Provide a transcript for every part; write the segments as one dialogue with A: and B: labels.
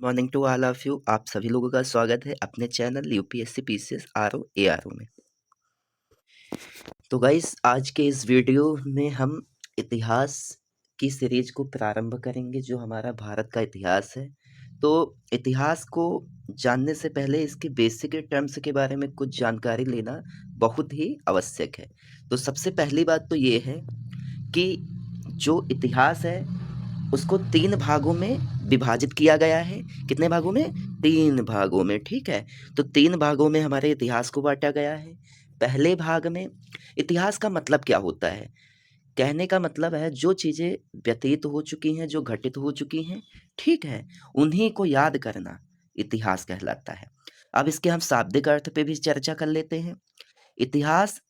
A: Morning to all of you. आप सभी लोगों का स्वागत है अपने channel UPSC PCS RO ARO में। तो गाइस, आज के इस वीडियो में हम इतिहास की सीरीज को प्रारंभ करेंगे, जो हमारा भारत का इतिहास है। तो इतिहास को जानने से पहले इसके बेसिक टर्म्स के बारे में कुछ जानकारी लेना बहुत ही आवश्यक है। तो सबसे पहली बात तो ये है कि जो इतिहास है उसको 3 भागों में विभाजित किया गया है। कितने भागों में? 3 भागों में, ठीक है। तो 3 भागों में हमारे इतिहास को बाँटा गया है। पहले भाग में इतिहास का मतलब क्या होता है? कहने का मतलब है जो चीज़ें व्यतीत हो चुकी हैं, जो घटित हो चुकी हैं, ठीक है, उन्हीं को याद करना इतिहास कहलाता है। अब इसके हम शाब्दिक अर्थ पे भी चर्चा कर लेते हैं। इतिहास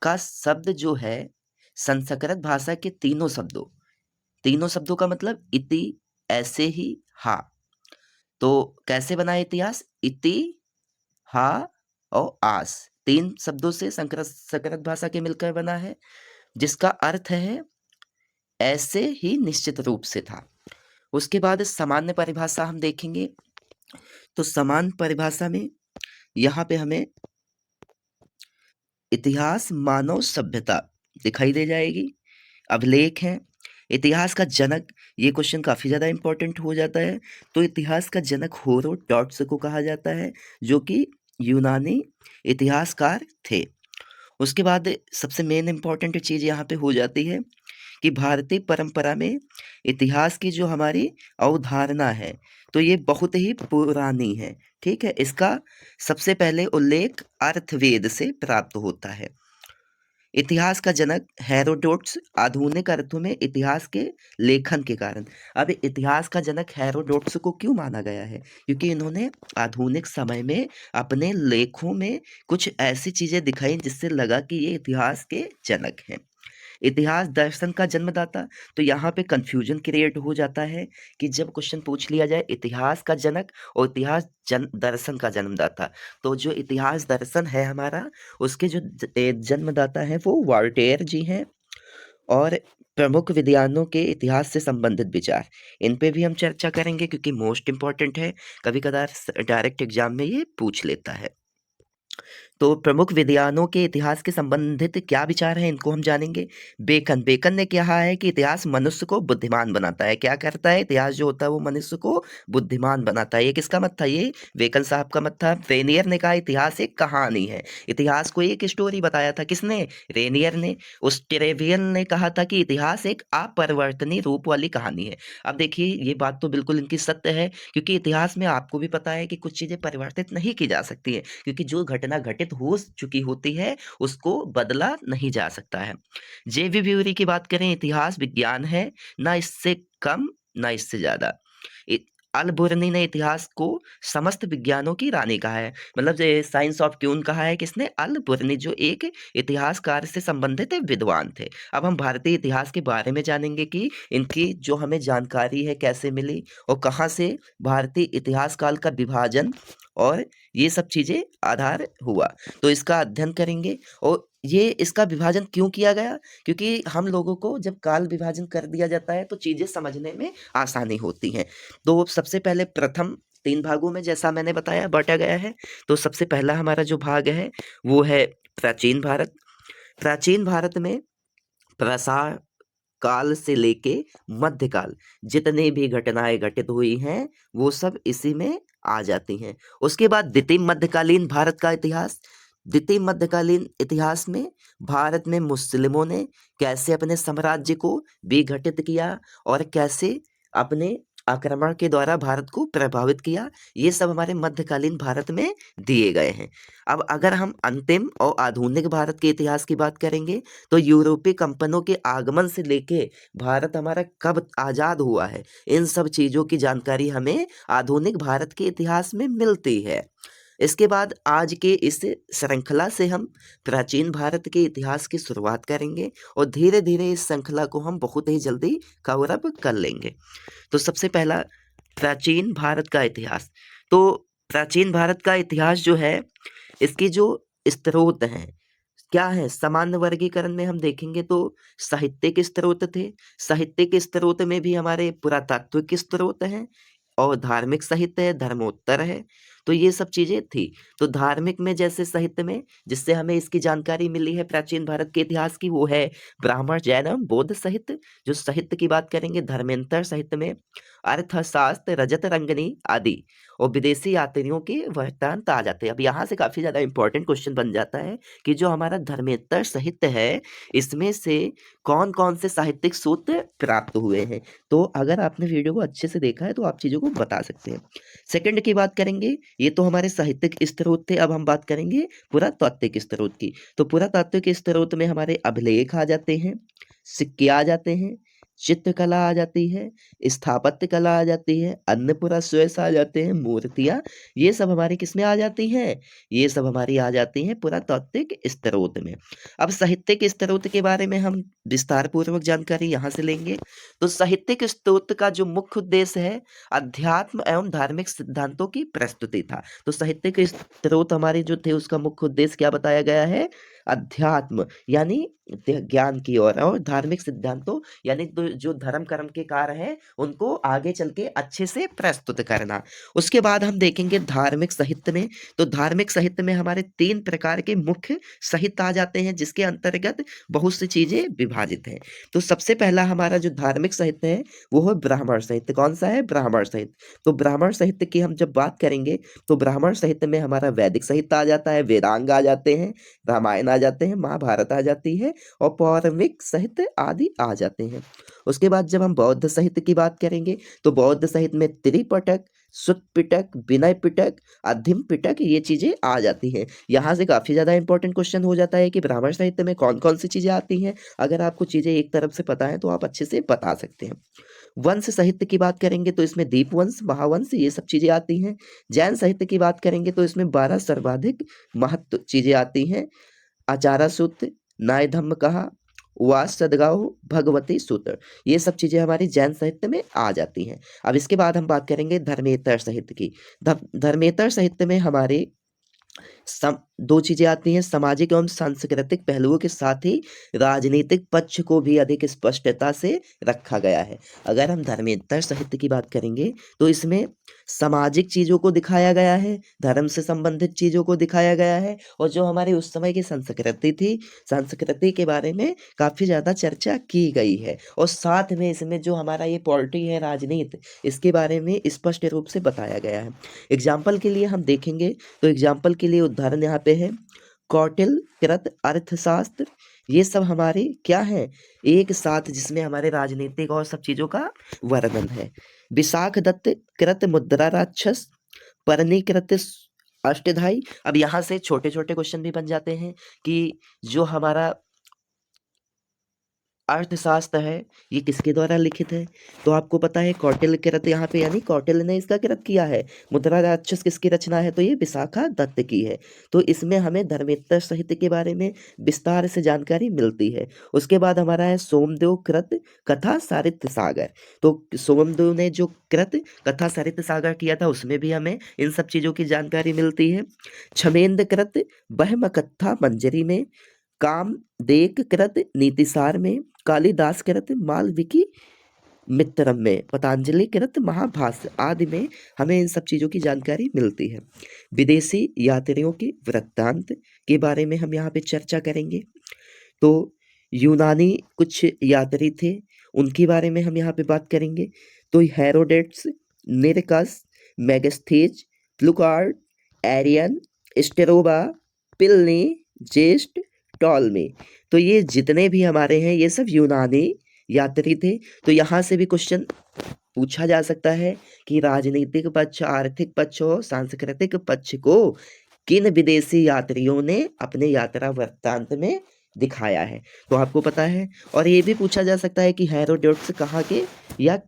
A: का शब्द जो है संस्कृत भाषा के तीनों शब्दों का मतलब इति, ऐसे ही, हा। तो कैसे बना है इतिहास? इति, हा और आस, 3 शब्दों से संस्कृत भाषा के मिलकर बना है, जिसका अर्थ है ऐसे ही निश्चित रूप से था। उसके बाद सामान्य परिभाषा हम देखेंगे। तो सामान्य परिभाषा में यहाँ पे हमें इतिहास मानव सभ्यता दिखाई दे जाएगी। अभिलेख हैं। इतिहास का जनक, ये क्वेश्चन काफ़ी ज़्यादा इम्पोर्टेंट हो जाता है। तो इतिहास का जनक हेरोडोटस को कहा जाता है, जो कि यूनानी इतिहासकार थे। उसके बाद सबसे मेन इम्पोर्टेंट चीज़ यहाँ पे हो जाती है कि भारतीय परंपरा में इतिहास की जो हमारी अवधारणा है, तो ये बहुत ही पुरानी है, ठीक है। इसका सबसे पहले उल्लेख अर्थवेद से प्राप्त होता है। इतिहास का जनक हेरोडोटस, आधुनिक अर्थों में इतिहास के लेखन के कारण। अब इतिहास का जनक हेरोडोटस को क्यों माना गया है? क्योंकि इन्होंने आधुनिक समय में अपने लेखों में कुछ ऐसी चीज़ें दिखाई जिससे लगा कि ये इतिहास के जनक हैं। इतिहास दर्शन का जन्मदाता। तो यहाँ पे कंफ्यूजन क्रिएट हो जाता है कि जब क्वेश्चन पूछ लिया जाए इतिहास का जनक और इतिहास दर्शन का जन्मदाता, तो जो इतिहास दर्शन है हमारा, उसके जो जन्मदाता हैं वो वॉल्टेयर जी हैं। और प्रमुख विद्वानों के इतिहास से संबंधित विचार, इन पे भी हम चर्चा करेंगे क्योंकि मोस्ट इम्पॉर्टेंट है। कभी कदार डायरेक्ट एग्जाम में ये पूछ लेता है। तो प्रमुख विद्वानों के इतिहास के संबंधित क्या विचार हैं, इनको हम जानेंगे। बेकन ने कहा है कि इतिहास मनुष्य को बुद्धिमान बनाता है। क्या करता है? इतिहास जो होता है वो मनुष्य को बुद्धिमान बनाता है। ये किसका मत था? ये बेकन साहब का मत था। रेनियर ने कहा इतिहास एक कहानी है। इतिहास को एक स्टोरी बताया था किसने? रेनियर ने। उस टेरेवियन ने कहा था कि इतिहास एक अपरिवर्तनीय रूप वाली कहानी है। अब देखिए, ये बात तो बिल्कुल इनकी सत्य है, क्योंकि इतिहास में आपको भी पता है कि कुछ चीजें परिवर्तित नहीं की जा सकती है, क्योंकि जो घटना घटित हो चुकी होती है उसको बदला नहीं जा सकता है। जे.बी. ब्यूरी की बात करें, इतिहास विज्ञान है, ना इससे कम ना इससे ज़्यादा। इ अल-बुरनी ने इतिहास को समस्त विज्ञानों की रानी कहा है। मतलब साइंस ऑफ ट्यून कहा है किसने? अल-बुरनी, जो एक इतिहासकार से संबंधित विद्वान थे। अब हम भारतीय इतिहास के बारे में जानेंगे कि इनकी जो हमें जानकारी है कैसे मिली और कहाँ से भारतीय इतिहास काल का विभाजन और ये सब चीज़ें आधार हुआ। तो इसका अध्ययन करेंगे। और ये इसका विभाजन क्यों किया गया? क्योंकि हम लोगों को जब काल विभाजन कर दिया जाता है तो चीज़ें समझने में आसानी होती है। तो सबसे पहले प्रथम 3 भागों में, जैसा मैंने बताया, बाँटा गया है। तो सबसे पहला हमारा जो भाग है वो है प्राचीन भारत। प्राचीन भारत में प्रासार काल से लेके मध्यकाल जितनी भी घटनाएं घटित हुई हैं वो सब इसी में आ जाती हैं। उसके बाद द्वितीय मध्यकालीन भारत का इतिहास। द्वितीय मध्यकालीन इतिहास में भारत में मुस्लिमों ने कैसे अपने साम्राज्य को विघटित किया और कैसे अपने आक्रमण के द्वारा भारत को प्रभावित किया, ये सब हमारे मध्यकालीन भारत में दिए गए हैं। अब अगर हम अंतिम और आधुनिक भारत के इतिहास की बात करेंगे, तो यूरोपीय कंपनों के आगमन से लेके भारत हमारा कब आज़ाद हुआ है, इन सब चीज़ों की जानकारी हमें आधुनिक भारत के इतिहास में मिलती है। इसके बाद आज के इस श्रृंखला से हम प्राचीन भारत के इतिहास की शुरुआत करेंगे और धीरे धीरे इस श्रृंखला को हम बहुत ही जल्दी कवर अप कर लेंगे। तो सबसे पहला, प्राचीन भारत का इतिहास। तो प्राचीन भारत का इतिहास जो है, इसकी जो स्रोत हैं क्या है? सामान्य वर्गीकरण में हम देखेंगे तो साहित्यिक स्रोत थे। साहित्यिक स्रोत में भी हमारे पुरातात्विक स्रोत हैं, और धार्मिक साहित्य है, धर्मोत्तर है। तो ये सब चीज़ें थी। तो धार्मिक में जैसे साहित्य में जिससे हमें इसकी जानकारी मिली है प्राचीन भारत के इतिहास की, वो है ब्राह्मण, जैन एवं बौद्ध साहित्य। जो साहित्य की बात करेंगे धर्मेंतर साहित्य में अर्थशास्त्र, रजत रंगनी आदि और विदेशी यात्रियों के वृत्तांत आ जाते हैं। अब यहाँ से काफ़ी ज़्यादा इंपॉर्टेंट क्वेश्चन बन जाता है कि जो हमारा धर्मेंतर साहित्य है, इसमें से कौन-कौन से साहित्यिक सूत्र प्राप्त हुए हैं। तो अगर आपने वीडियो को अच्छे से देखा है तो आप चीज़ों को बता सकते हैं। सेकंड की बात करेंगे, ये तो हमारे साहित्यिक स्रोत थे। अब हम बात करेंगे पुरातात्विक स्रोत की। तो पुरातात्विक स्रोत में हमारे अभिलेख आ जाते हैं, सिक्के आ जाते हैं, चित्रकला आ जाती है, स्थापत्य कला आ जाती है, अन्नपुराश्वैस आ जाते हैं, मूर्तियाँ, ये सब हमारी किसमें आ जाती हैं? ये सब हमारी आ जाती हैं पुरातात्विक स्रोत में। अब साहित्यिक स्रोत के बारे में हम विस्तार पूर्वक जानकारी यहाँ से लेंगे। तो साहित्यिक स्रोत का जो मुख्य उद्देश्य है, अध्यात्म एवं धार्मिक सिद्धांतों की प्रस्तुति था। तो साहित्यिक स्रोत हमारे जो थे उसका मुख्य उद्देश्य क्या बताया गया है? अध्यात्म यानी ज्ञान की ओर, और धार्मिक सिद्धांतों यानी जो धर्म कर्म के कार्य हैं उनको आगे चल के अच्छे से प्रस्तुत करना। उसके बाद हम देखेंगे धार्मिक साहित्य में। तो धार्मिक साहित्य में हमारे 3 प्रकार के मुख्य साहित्य आ जाते हैं जिसके अंतर्गत बहुत सी चीजें विभाजित हैं। तो सबसे पहला हमारा जो धार्मिक साहित्य है वो है ब्राह्मण साहित्य। कौन सा है? ब्राह्मण साहित्य। तो ब्राह्मण साहित्य की हम जब बात करेंगे तो ब्राह्मण साहित्य में हमारा वैदिक साहित्य आ जाता है, वेदांग आ जाते हैं, रामायण आ जाते हैं, महाभारत आ जाती है और पौराणिक साहित्य आदि आ जाते हैं। उसके बाद जब हम बौद्ध साहित्य की बात करेंगे तो बौद्ध साहित्य में त्रिपिटक, सुत्त पिटक, विनय पिटक, अध्ययन पिटक, ये चीजें आ जाती हैं। यहाँ से काफी ज्यादा इंपॉर्टेंट क्वेश्चन हो जाता है कि ब्राह्मण साहित्य में कौन कौन सी चीजें आती हैं। अगर आपको चीजें एक तरफ से पता है तो आप अच्छे से बता सकते हैं। वंश साहित्य की बात करेंगे तो इसमें दीपवंश, महावंश, ये सब चीजें आती हैं। जैन साहित्य की बात करेंगे तो इसमें 12 सर्वाधिक महत्व चीजें आती हैं। आचार्य सूत्र, न्याय धम्म कहा, वास सदगाओ, भगवती सूत्र, ये सब चीजें हमारी जैन साहित्य में आ जाती हैं। अब इसके बाद हम बात करेंगे धर्मेतर साहित्य की। धर्मेतर साहित्य में हमारे दो चीजें आती हैं, सामाजिक एवं सांस्कृतिक पहलुओं के साथ ही राजनीतिक पक्ष को भी अधिक स्पष्टता से रखा गया है। अगर हम धर्मेतर साहित्य की बात करेंगे तो इसमें सामाजिक चीजों को दिखाया गया है, धर्म से संबंधित चीजों को दिखाया गया है, और जो हमारे उस समय की संस्कृति थी, संस्कृति के बारे में काफी ज्यादा चर्चा की गई है। और साथ में इसमें जो हमारा ये पॉलिटी है, राजनीति, इसके बारे में स्पष्ट रूप से बताया गया है। एग्जाम्पल के लिए हम देखेंगे तो एग्जाम्पल के लिए उदाहरण यहाँ पे है कौटिल्य कृत अर्थशास्त्र। ये सब हमारे क्या है, एक साथ, जिसमें हमारे राजनीतिक और सब चीजों का वर्णन है। विशाख दत्त कृत मुद्रा राक्षस, परनीकृत अष्टधाई। अब यहाँ से छोटे छोटे क्वेश्चन भी बन जाते हैं कि जो हमारा अर्थशास्त्र है ये किसके द्वारा लिखित है? तो आपको पता है कौटिल्य कृत, यहाँ पे यानी कौटिल्य ने इसका कृत किया है। मुद्रा राक्षस किसकी रचना है? तो ये विशाखा दत्त की है। तो इसमें हमें धर्मेतर साहित्य के बारे में विस्तार से जानकारी मिलती है। उसके बाद हमारा है सोमदेव कृत कथा साहित्य सागर। तो सोमदेव ने जो कृत कथा साहित्य सागर किया था उसमें भी हमें इन सब चीजों की जानकारी मिलती है। क्षमेंद्र कृत बहम कथा मंजरी में, कामदेव कृत नीतिसार में, कालिदास कृत मालविकी मित्रम में, पतंजलि कृत महाभाष्य आदि में हमें इन सब चीजों की जानकारी मिलती है। विदेशी यात्रियों के वृत्तांत के बारे में हम यहाँ पे चर्चा करेंगे। तो यूनानी कुछ यात्री थे, उनके बारे में हम यहाँ पे बात करेंगे। तो हेरोडेट्स, निरकस, मेगस्थेज, प्लुकार्ड, एरियन, स्टेरोबा, पिलनी, जेस्ट, टॉलमी। तो ये जितने भी हमारे हैं ये सब यूनानी यात्री थे। तो यहाँ से भी क्वेश्चन पूछा जा सकता है कि राजनीतिक पक्ष, आर्थिक पक्ष और सांस्कृतिक पक्ष को किन विदेशी यात्रियों ने अपने यात्रा वृत्तांत में दिखाया है? तो आपको पता है। और ये भी पूछा जा सकता है कि हेरोडोटस कहाँ के या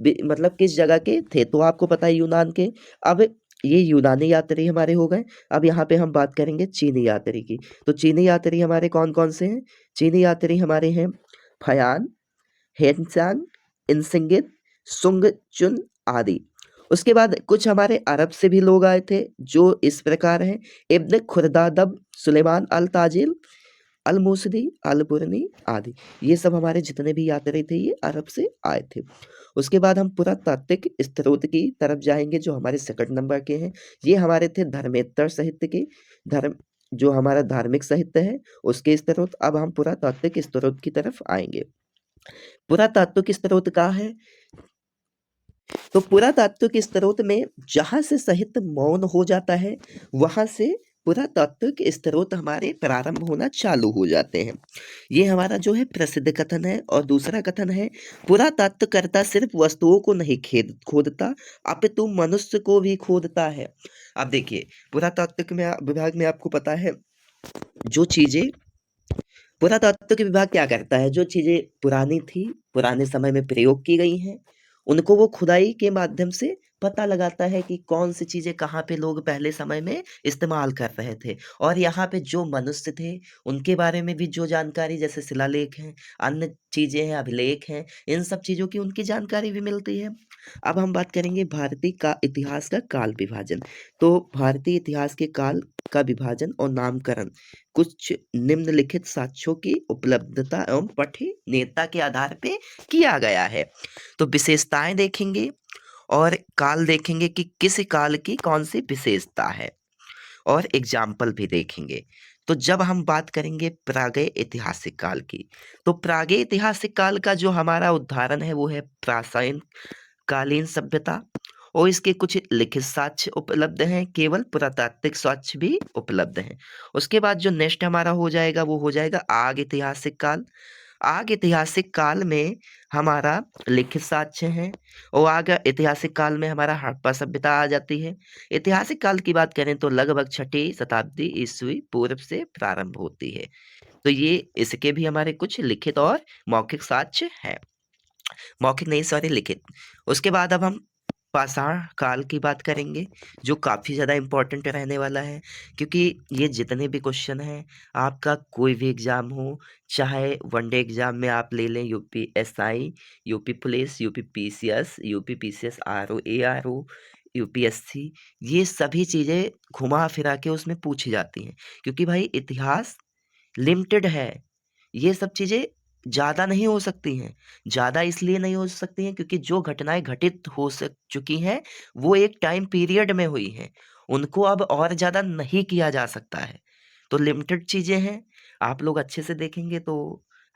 A: मतलब किस जगह के थे? तो आपको पता है यूनान के। अब ये यूनानी यात्री हमारे हो गए। अब यहाँ पे हम बात करेंगे चीनी यात्री की। तो चीनी यात्री हमारे कौन कौन से हैं? चीनी यात्री हमारे हैं फयान, हेनसांग, इंसिंगित, सुंग चुन आदि। उसके बाद कुछ हमारे अरब से भी लोग आए थे जो इस प्रकार हैं, इब्न खुर्दादब, सुलेमान अल ताजिल, अल मूसली, अल बुरनी आदि, ये सब हमारे जितने भी यात्री थे ये अरब से आए थे। उसके बाद हम पुरातात्विक स्रोत की तरफ जाएंगे जो हमारे सेकंड नंबर के हैं। ये हमारे थे धर्मेतर साहित्य के, धर्म जो हमारा धार्मिक साहित्य है उसके स्रोत। अब हम पुरातात्विक स्रोत की तरफ आएंगे। पुरातात्विक स्रोत कहाँ है? तो पुरातात्विक स्रोत में जहां से साहित्य मौन हो जाता है वहां से पुरातात्विक स्रोत हमारे प्रारंभ होना चालू हो जाते हैं। ये हमारा जो है प्रसिद्ध कथन है। और दूसरा कथन है, पुरातात्वकर्ता सिर्फ वस्तुओं को नहीं खेद खोदता अपितु मनुष्य को भी खोदता है। अब देखिए, पुरातात्विक में विभाग में आपको पता है जो चीजें, पुरातात्विक विभाग क्या करता है, जो चीजें पुरानी थी, पुराने समय में प्रयोग की गई हैं, उनको वो खुदाई के माध्यम से पता लगाता है कि कौन सी चीजें कहाँ पे लोग पहले समय में इस्तेमाल कर रहे थे। और यहाँ पे जो मनुष्य थे उनके बारे में भी जो जानकारी, जैसे शिलालेख हैं, अन्य चीजें हैं, अभिलेख हैं, इन सब चीजों की उनकी जानकारी भी मिलती है। अब हम बात करेंगे भारतीय का इतिहास का काल विभाजन। तो भारतीय इतिहास के काल का विभाजन और नामकरण कुछ निम्नलिखित साक्ष्यों की उपलब्धता एवं पठनीयता के आधार पे किया गया है। तो विशेषताएं देखेंगे और काल देखेंगे कि किस काल की कौन सी विशेषता है, और एग्जाम्पल भी देखेंगे। तो जब हम बात करेंगे प्रागैतिहासिक ऐतिहासिक काल की, तो प्रागैतिहासिक ऐतिहासिक काल का जो हमारा उदाहरण है वो है प्राचीन कालीन सभ्यता। और इसके कुछ लिखित साक्ष्य उपलब्ध हैं, केवल पुरातात्विक साक्ष्य भी उपलब्ध हैं। उसके बाद जो नेक्स्ट हमारा हो जाएगा वो हो जाएगा आग ऐतिहासिक काल। आग ऐतिहासिक काल में हमारा लिखित साक्ष्य है, और आग ऐतिहासिक काल में हमारा हड़प्पा सभ्यता आ जाती है। ऐतिहासिक काल की बात करें तो लगभग 6ठी शताब्दी ईस्वी पूर्व से प्रारंभ होती है। तो ये इसके भी हमारे कुछ लिखित और मौखिक साक्ष्य है। मौखिक नहीं, सॉरी, लिखित। उसके बाद अब हम पाषाण काल की बात करेंगे जो काफ़ी ज़्यादा इम्पोर्टेंट रहने वाला है, क्योंकि ये जितने भी क्वेश्चन हैं, आपका कोई भी एग्ज़ाम हो, चाहे वनडे एग्ज़ाम में आप ले लें UPSI, UP police, UP PCS, UP PCS RO ARO, UPSC, ये सभी चीज़ें घुमा फिरा के उसमें पूछी जाती हैं। क्योंकि भाई इतिहास लिमिटेड है, ये सब चीज़ें ज़्यादा नहीं हो सकती हैं। ज़्यादा इसलिए नहीं हो सकती हैं क्योंकि जो घटनाएँ घटित हो सक चुकी हैं, वो एक टाइम पीरियड में हुई हैं। उनको अब और ज़्यादा नहीं किया जा सकता है। तो लिमिटेड चीज़ें हैं, आप लोग अच्छे से देखेंगे तो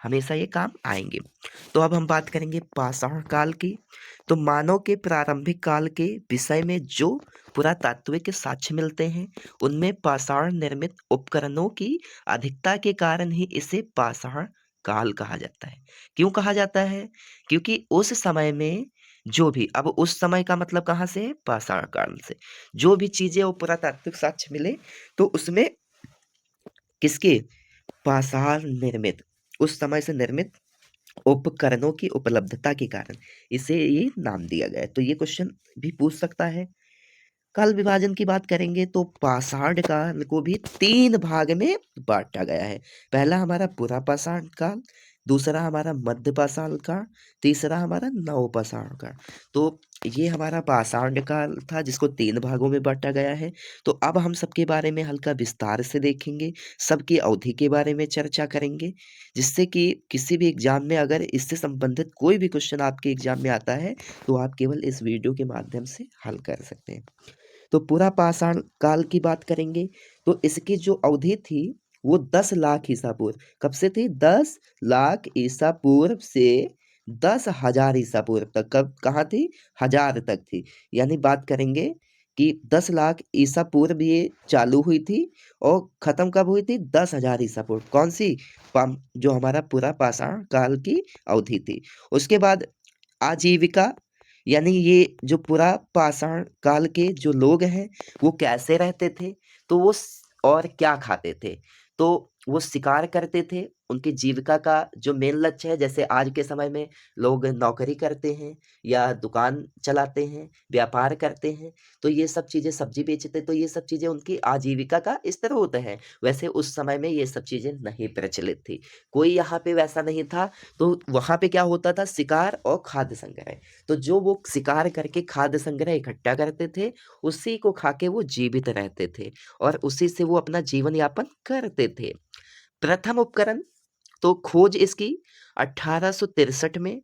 A: हमेशा ये काम आएँगे। तो अब हम बात करेंगे पाषाण काल की। तो मानव के प्रारंभिक काल के विषय में जो पुरातात्विक साक्ष्य मिलते हैं, उनमें पाषाण निर्मित उपकरणों की अधिकता के कारण ही इसे पाषाण काल कहा जाता है। क्यों कहा जाता है? क्योंकि उस समय में जो भी, अब उस समय का मतलब कहाँ से है? पाषाण काल से। जो भी चीज़ें वो पुरातात्विक साक्ष्य मिले तो उसमें किसके? पाषाण निर्मित, उस समय से निर्मित उपकरणों की उपलब्धता के कारण इसे ये नाम दिया गया है। तो ये क्वेश्चन भी पूछ सकता है। काल विभाजन की बात करेंगे तो पाषाण काल को भी 3 भाग में बांटा गया है। पहला हमारा पुरा पाषाण काल, दूसरा हमारा मध्य पाषाण काल, तीसरा हमारा नव पाषाण काल। तो ये हमारा पाषाण काल था जिसको 3 भागों में बांटा गया है। तो अब हम सबके बारे में हल्का विस्तार से देखेंगे, सबकी अवधि के बारे में चर्चा करेंगे, जिससे कि किसी भी एग्जाम में अगर इससे संबंधित कोई भी क्वेश्चन आपके एग्जाम में आता है तो आप केवल इस वीडियो के माध्यम से हल कर सकते हैं। तो पूरा पाषाण काल की बात करेंगे तो इसकी जो अवधि थी वो 10 लाख ईसा पूर्व, कब से थी? 10 लाख ईसा पूर्व से 10,000 ईसा पूर्व तक, कब कहाँ थी? हजार तक थी। यानी बात करेंगे कि 10 लाख ईसा पूर्व ये चालू हुई थी और खत्म कब हुई थी? 10,000 ईसा पूर्व। कौन सी? जो हमारा पूरा पाषाण काल की अवधि थी। उसके बाद आजीविका, यानी ये जो पूरा पाषाण काल के जो लोग हैं वो कैसे रहते थे, तो वो और क्या खाते थे, तो वो शिकार करते थे। उनकी जीविका का जो मेन लक्ष्य है, जैसे आज के समय में लोग नौकरी करते हैं या दुकान चलाते हैं, व्यापार करते हैं, तो ये सब चीज़ें, सब्जी बेचते, तो ये सब चीज़ें उनकी आजीविका का स्रोत है। वैसे उस समय में ये सब चीज़ें नहीं प्रचलित थी, कोई यहाँ पे वैसा नहीं था। तो वहाँ पे क्या होता था? शिकार और खाद्य संग्रह। तो जो वो शिकार करके खाद्य संग्रह इकट्ठा करते थे, उसी को खा के वो जीवित रहते थे और उसी से वो अपना जीवन यापन करते थे। प्रथम उपकरण तो खोज इसकी 1863 में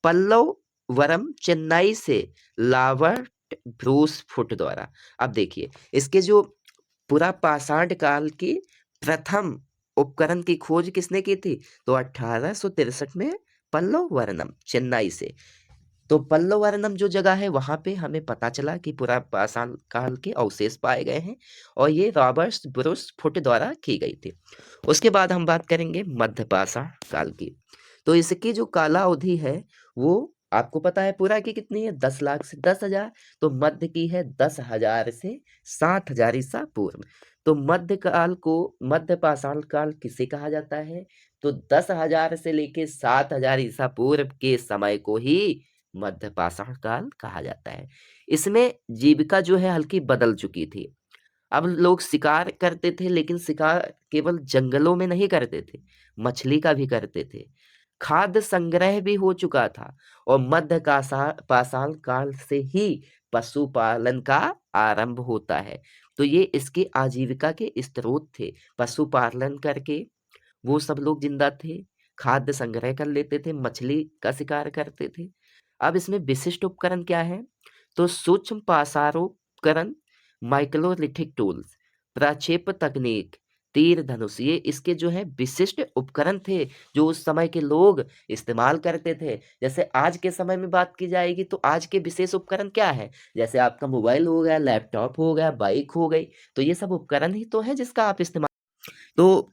A: पल्लवरम चेन्नई से लावर्ट ब्रूस फुट द्वारा। अब देखिए इसके जो पूरा पाषाण काल की प्रथम उपकरण की खोज किसने की थी, तो 1863 में पल्लवरनम चेन्नई से। तो पल्लवरनम जो जगह है वहां पे हमें पता चला कि पूरा पाषाण काल के अवशेष पाए गए हैं और ये रॉबर्ट ब्रूस फुट द्वारा की गई थी। उसके बाद हम बात करेंगे मध्य पाषाण काल की। तो इसकी जो काला अवधि है वो आपको पता है पूरा की कितनी है, 10 लाख से 10 हजार। तो मध्य की है 10 हजार से 7 हजार ईसा पूर्व। तो मध्य काल को मध्य पाषाण काल किसे कहा जाता है, तो 10 हजार से लेके 7 हजार ईसा पूर्व के समय को ही मध्य पाषाण काल कहा जाता है। इसमें जीविका जो है हल्की बदल चुकी थी। अब लोग शिकार करते थे, लेकिन शिकार केवल जंगलों में नहीं करते थे, मछली का भी करते थे। खाद्य संग्रह भी हो चुका था और मध्य का पाषाण काल से ही पशुपालन का आरंभ होता है। तो ये इसके आजीविका के स्रोत थे। पशुपालन करके वो सब लोग जिंदा थे, खाद्य संग्रह कर लेते थे, मछली का शिकार करते थे। अब इसमें विशिष्ट उपकरण क्या है, तो सूक्ष्म पासारोपकरण, माइक्रोलिथिक टूल्स, प्रक्षेप तकनीक, तीर धनुष, ये इसके जो है विशिष्ट उपकरण थे जो उस समय के लोग इस्तेमाल करते थे। जैसे आज के समय में बात की जाएगी तो आज के विशेष उपकरण क्या है, जैसे आपका मोबाइल हो गया, लैपटॉप हो गया, बाइक हो गई, तो ये सब उपकरण ही तो है जिसका आप इस्तेमाल। तो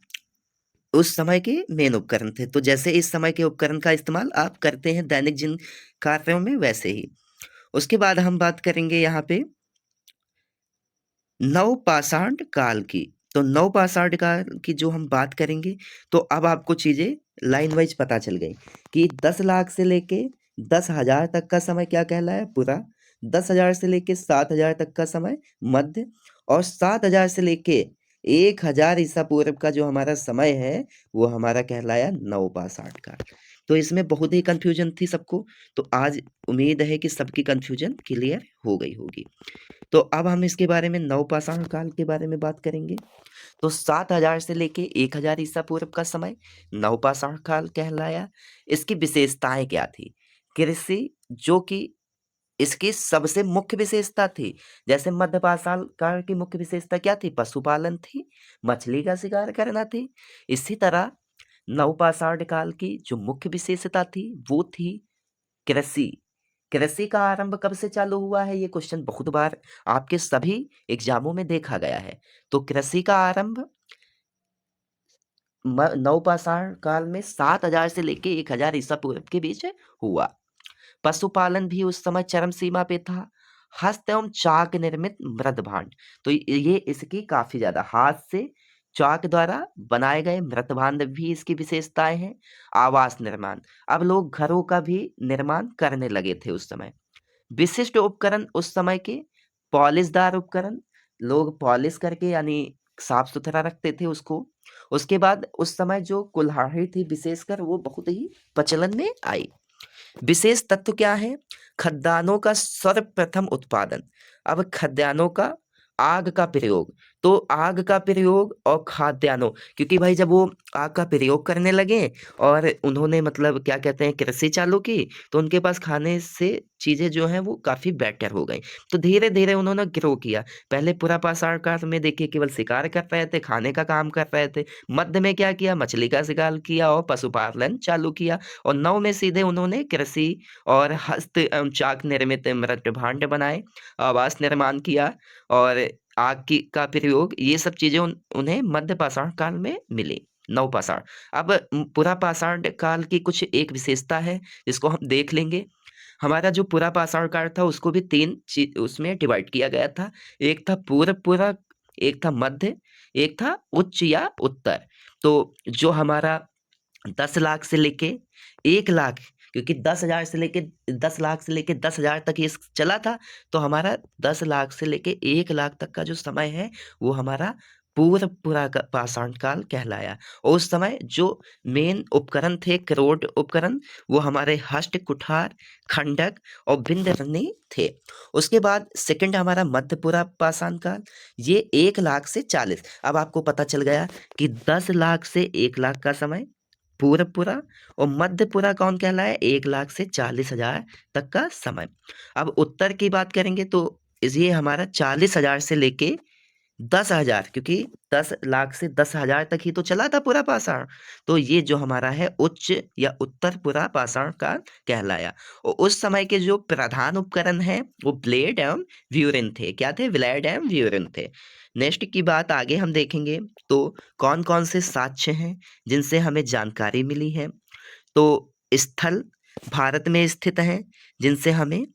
A: उस समय के मेन उपकरण थे। तो जैसे इस समय के उपकरण का इस्तेमाल आप करते हैं दैनिक जिन कार्यों में, वैसे ही। उसके बाद हम बात करेंगे यहाँ पे नवपाषाण काल की। तो नवपाषाण काल की जो हम बात करेंगे, तो अब आपको चीजें लाइन वाइज पता चल गई कि 10 लाख से लेके 10 हजार तक का समय क्या कहलाया पूरा, 10 हजार से लेके 7 हजार तक का समय मध्य, और 7 हजार से लेके 1 हजार ईसा पूर्व का जो हमारा समय है वो हमारा कहलाया नवपाषाण काल। तो इसमें बहुत ही कंफ्यूजन थी सबको, तो आज उम्मीद है कि सबकी कंफ्यूजन क्लियर हो गई होगी। तो अब हम इसके बारे में नवपाषाण काल के बारे में बात करेंगे। तो 7 हजार से लेके 1 हजार ईसा पूर्व का समय नवपाषाण काल कहलाया। इसकी विशेषताएं क्या थी, कृषि जो कि इसकी सबसे मुख्य विशेषता थी। जैसे मध्य पाषाण काल की मुख्य विशेषता क्या थी, पशुपालन थी, मछली का शिकार करना थी। इसी तरह नवपाषाण काल की जो मुख्य विशेषता थी वो थी कृषि। कृषि का आरंभ कब से चालू हुआ है, ये क्वेश्चन बहुत बार आपके सभी एग्जामों में देखा गया है। तो कृषि का आरंभ नवपाषाण काल में 7 हजार से लेके 1 हजार ईसा पूर्व के बीच हुआ। पशुपालन भी उस समय चरम सीमा पे था। हस्त एवं चाक निर्मित मृद भांड, तो ये इसकी काफी ज्यादा हाथ से चाक द्वारा बनाए गए मृत भांड भी इसकी विशेषताएं हैं। आवास निर्माण, अब लोग घरों का भी निर्माण करने लगे थे उस समय। विशिष्ट उपकरण उस समय के पॉलिशदार उपकरण, लोग पॉलिश करके यानी साफ सुथरा रखते थे उसको। उसके बाद उस समय जो कुल्हाड़ी थी विशेषकर वो बहुत ही प्रचलन में आई। विशेष तत्व क्या है, खद्यानों का सर्वप्रथम उत्पादन। अब खद्यानों का आग का प्रयोग, तो आग का प्रयोग और खाद्यान्नों, क्योंकि भाई जब वो आग का प्रयोग करने लगे और उन्होंने मतलब क्या कहते हैं कृषि चालू की, तो उनके पास खाने से चीजें जो हैं वो काफी बेटर हो गई। तो धीरे धीरे उन्होंने ग्रो किया। पहले पूरा पाषाण काल में देखिए केवल शिकार कर रहे थे, खाने का काम कर रहे थे। मध्य में क्या किया, मछली का शिकार किया और पशुपालन चालू किया। और नौ में सीधे उन्होंने कृषि और हस्त एवं चाक निर्मित मृत भांड बनाए, आवास निर्माण किया और आग की का प्रयोग, ये सब चीजें उन्हें मध्य पाषाण काल में मिली। नवपाषाण। अब पूरा पाषाण काल की कुछ एक विशेषता है जिसको हम देख लेंगे। हमारा जो पूरा पाषाण काल था उसको भी तीन उसमें डिवाइड किया गया था। एक था पूर्व पूरा, एक था मध्य, एक था उच्च या उत्तर। तो जो हमारा 10 लाख से लेके 1 लाख, क्योंकि 10 हजार से लेके 10 लाख से लेके 10 हजार तक ये चला था। तो हमारा 10 लाख से लेके 1 लाख तक का जो समय है वो हमारा पूरा का पाषाण काल कहलाया। और उस समय जो मेन उपकरण थे, क्रोड उपकरण, वो हमारे हस्ट, कुठार, खंडक और बिंदरनी थे। उसके बाद सेकंड हमारा मध्यपुरा पाषाण काल, ये 1 लाख से 40। अब आपको पता चल गया कि 10 लाख से 1 लाख का समय पूर्वपुरा, और मध्यपुरा कौन कहलाया, 1 लाख से 40,000 तक का समय। अब उत्तर की बात करेंगे तो ये हमारा 40,000 से लेके 10,000, क्योंकि 10 लाख से 10,000 तक ही तो चला था पूरा पाषाण। तो ये जो हमारा है उच्च या उत्तर पूरा पाषाण काल कहलाया। और उस समय के जो प्रधान उपकरण हैं वो ब्लेड एवं व्यूरिन थे। क्या थे? ब्लेड एवं व्यूरिन थे। नेक्स्ट की बात आगे हम देखेंगे तो कौन कौन से साक्ष्य हैं जिनसे हमें जानकारी मिली है। तो स्थल भारत में स्थित हैं जिनसे हमें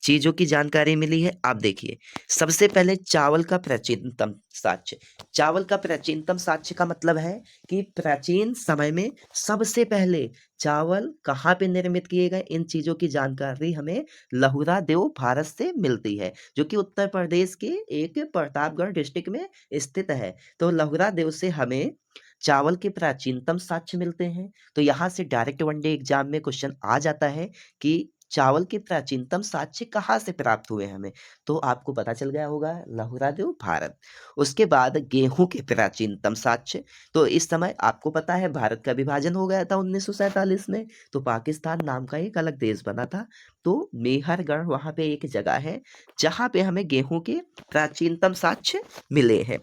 A: चीजों की जानकारी मिली है। आप देखिए, सबसे पहले चावल का प्राचीनतम साक्ष्य। चावल का प्राचीनतम साक्ष्य का मतलब है कि प्राचीन समय में सबसे पहले चावल कहाँ पे निर्मित किए गए, इन चीजों की जानकारी हमें लहुरा देव भारत से मिलती है, जो कि उत्तर प्रदेश के एक प्रतापगढ़ डिस्ट्रिक्ट में स्थित है। तो लहुरा देव से हमें चावल के प्राचीनतम साक्ष्य मिलते हैं। तो यहाँ से डायरेक्ट वनडे एग्जाम में क्वेश्चन आ जाता है कि चावल के प्राचीनतम साक्ष्य कहाँ से प्राप्त हुए हमें। तो आपको पता चल गया होगा, लहुरा देव भारत। उसके बाद गेहूं के प्राचीनतम साक्ष्य। तो इस समय आपको पता है भारत का विभाजन हो गया था 1947 में, तो पाकिस्तान नाम का एक अलग देश बना था। तो मेहरगढ़ वहां पे एक जगह है जहां पे हमें गेहूं के प्राचीनतम साक्ष्य मिले हैं।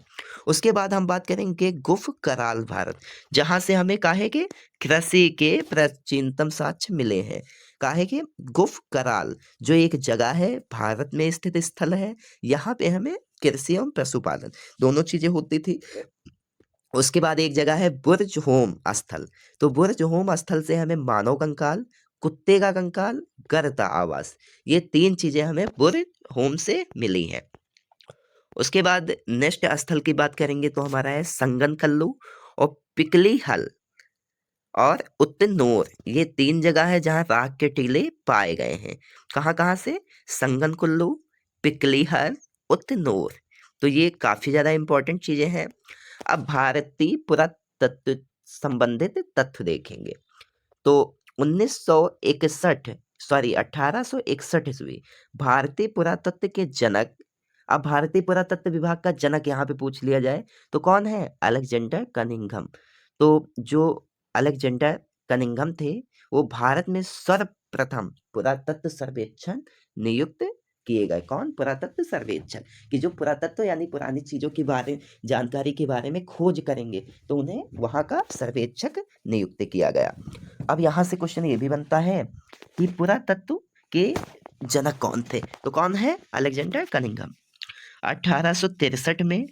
A: उसके बाद हम बात करेंगे गुफ कराल भारत, जहां से हमें काहे के कृषि के प्राचीनतम साक्ष्य मिले हैं। काहे के गुफ कराल जो एक जगह है, भारत में स्थित स्थल है, यहाँ पे हमें कृषि एवं पशुपालन दोनों चीजें होती थी। उसके बाद एक जगह है बुर्ज होम स्थल। तो बुर्ज होम स्थल से हमें मानव कंकाल, कुत्ते का कंकाल, गर्दा आवास, ये 3 चीजें हमें बुर्ज होम से मिली हैं। उसके बाद नेक्स्ट स्थल की बात करेंगे तो हमारा है संगन कल्लू और पिकली हल और उत्तनोर, ये 3 जगह है जहां राख के टीले पाए गए हैं। कहाँ कहाँ से? संगन कुल्लू, पिकलीहर, उत्तनोर। तो ये काफी ज्यादा इंपॉर्टेंट चीजें हैं। अब भारतीय पुरातत्व संबंधित तथ्य देखेंगे तो 1861 ईस्वी भारतीय पुरातत्व के जनक। अब भारतीय पुरातत्व विभाग का जनक यहाँ पे पूछ लिया जाए तो कौन है? Alexander Cunningham. तो जो अलेक्जेंडर कनिंघम थे वो भारत में सर्वप्रथम पुरातत्व सर्वेक्षण नियुक्त किए गए। कौन? पुरातत्व सर्वेक्षण, कि जो पुरातत्व यानी पुरानी चीजों के बारे जानकारी के बारे में खोज करेंगे तो उन्हें वहां का सर्वेक्षक नियुक्त किया गया। अब यहाँ से क्वेश्चन ये भी बनता है कि पुरातत्व के जनक कौन थे? तो कौन है? Alexander Cunningham. 1863 में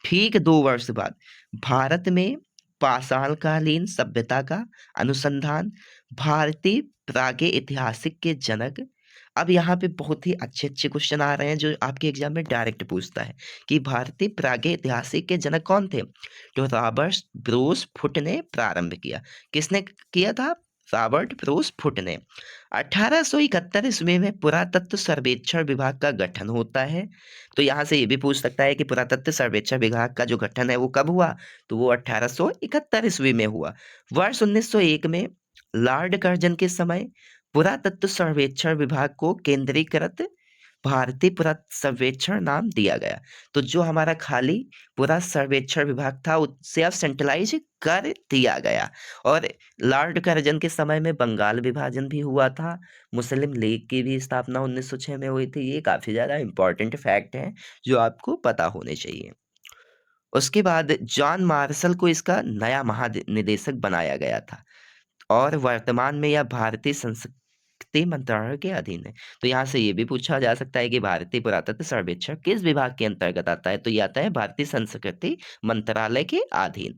A: ठीक 2 वर्ष बाद भारत में पाषाणकालीन सभ्यता का अनुसंधान, भारतीय प्रागे ऐतिहासिक के जनक। अब यहाँ पे बहुत ही अच्छे अच्छे क्वेश्चन आ रहे हैं जो आपके एग्जाम में डायरेक्ट पूछता है कि भारतीय प्रागे ऐतिहासिक के जनक कौन थे। तो रॉबर्ट ब्रूस फुट ने प्रारंभ किया। किसने किया था? रॉबर्ट ब्रूस फुट ने। 1871 ईस्वी में पुरातत्व सर्वेक्षण विभाग का गठन होता है। तो यहाँ से ये भी पूछ सकता है कि पुरातत्व सर्वेक्षण विभाग का जो गठन है वो कब हुआ? तो वो 1871 ईस्वी में हुआ। वर्ष 1901 में लॉर्ड कर्जन के समय पुरातत्व सर्वेक्षण विभाग को केंद्रीकृत भारतीय पुरातत्व सर्वेक्षण नाम दिया गया। तो जो हमारा खाली पुरा सर्वेक्षण विभाग था उससे अब सेंट्रलाइज कर दिया गया। और लॉर्ड कर्जन के समय में बंगाल विभाजन भी हुआ था। मुस्लिम लीग की भी स्थापना 1906 में हुई थी। ये काफी ज्यादा इंपॉर्टेंट फैक्ट है जो आपको पता होने चाहिए। उसके बाद जॉन मार्शल को इसका नया महानिदेशक बनाया गया था और वर्तमान में यह भारतीय संस्कृति मंत्रालय के अधीन है। तो यहाँ से ये भी पूछा जा सकता है कि भारतीय पुरातत्व सर्वेक्षण किस विभाग के अंतर्गत आता है? तो ये आता है भारतीय संस्कृति मंत्रालय के अधीन।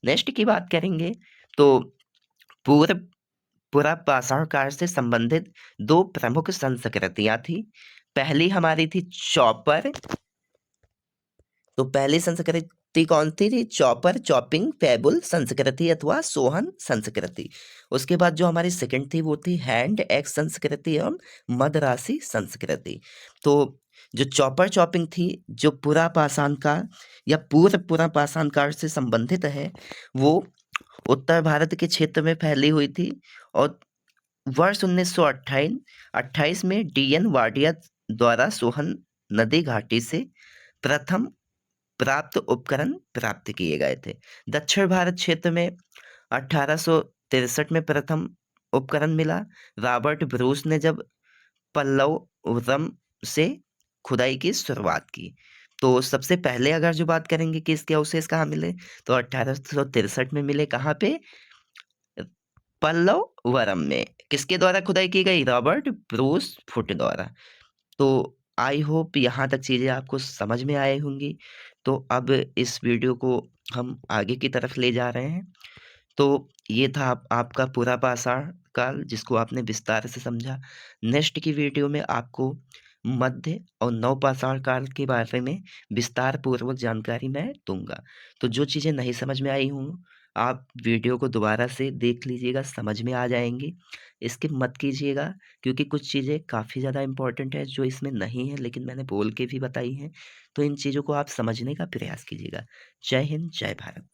A: नेक्स्ट की बात करेंगे तो पूर्व पुरा पाषाण काल से संबंधित 2 प्रमुख संस्कृतियां थी। पहली हमारी थी चॉपर। तो पहली संस्कृति कौन सी थी? चॉपर, चॉपिंग, पेबल संस्कृति अथवा सोहन संस्कृति। उसके बाद जो हमारी सेकंड थी वो थी हैंड एक्स संस्कृति एवं मदरासी संस्कृति। तो जो चॉपर चॉपिंग थी, जो पुरा पाषाण काल या पुरा पाषाण काल से संबंधित है, वो उत्तर भारत के क्षेत्र में फैली हुई थी और वर्ष 1928 में डी.एन. वाडिया द्वारा सोहन नदी घाटी से प्रथम प्राप्त उपकरण प्राप्त किए गए थे। दक्षिण भारत क्षेत्र में 1863 में प्रथम उपकरण मिला। रॉबर्ट ब्रूस ने जब पल्लवरम से खुदाई की शुरुआत की। तो सबसे पहले अगर जो बात करेंगे कि इसके अवशेष कहाँ मिले, तो 1863 में मिले। कहाँ पे? पल्लवरम में। किसके द्वारा खुदाई की गई? रॉबर्ट ब्रूस फुट द्वारा। तो आई होप यहाँ तक चीज़ें आपको समझ में आई होंगी। तो अब इस वीडियो को हम आगे की तरफ ले जा रहे हैं। तो ये था आपका पूरा पाषाण काल, जिसको आपने विस्तार से समझा। नेक्स्ट की वीडियो में आपको मध्य और नवपाषाण काल के बारे में विस्तार पूर्वक जानकारी मैं दूंगा। तो जो चीज़ें नहीं समझ में आई हों, आप वीडियो को दोबारा से देख लीजिएगा, समझ में आ जाएंगी। स्किप मत कीजिएगा, क्योंकि कुछ चीज़ें काफ़ी ज़्यादा इम्पोर्टेंट है जो इसमें नहीं है, लेकिन मैंने बोल के भी बताई हैं। तो इन चीज़ों को आप समझने का प्रयास कीजिएगा। जय हिंद, जय भारत।